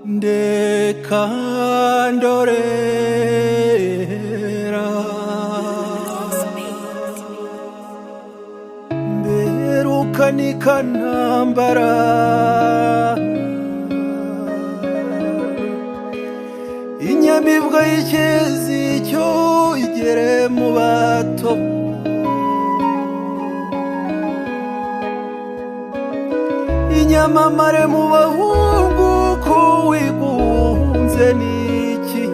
Ndeka ndorera mberuka nikantambara inyamibwa y'ikezi cyo igere mu bato inyamamare mu bahungu ko wigunze niki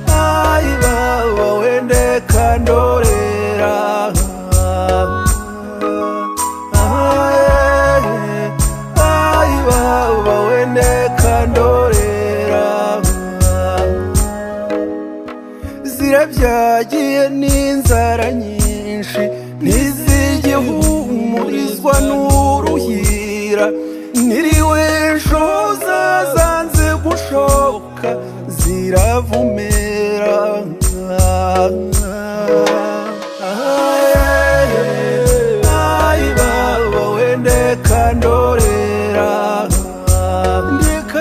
ay baba wende kandorera ay baba wende kandorera zirabyagiye n'inzara nyinshi ntizigihumurizwa n'uruhira niriwe nshoza zanze gushoka ziravumera ay baba wende kandorera ndeka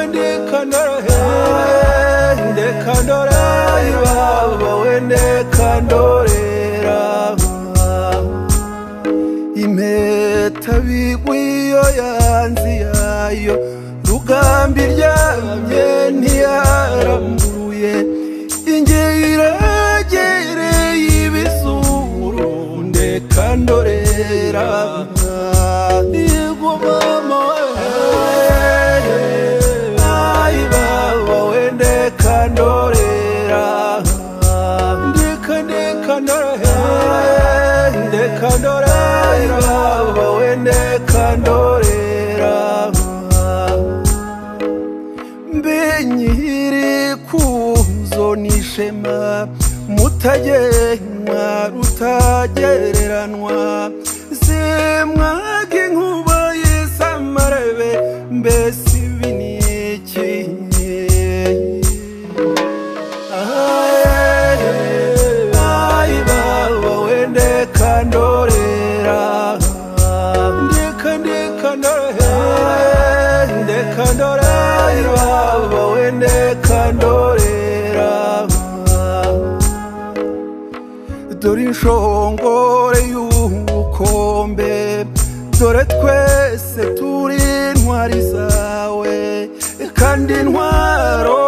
ndorera ay baba wende kandorera impeta bigwiyo yanzi yayo rugambi ryamye ntiyarambuye ingeri iragereye ibizuru ndeka ndorera yego mama ay baba wende kandorera ndeka ndorera baba wende kandorera mbenyiri kuzo nishema mutagenwa rutagereranwa semwage nkuba yesamarebe mbese ibiniki ay baba wende kandorera ndeka ndorera baba wende kandorera dore inshongore y'ubukombe dore twese turi intwari zawe kandi intwaro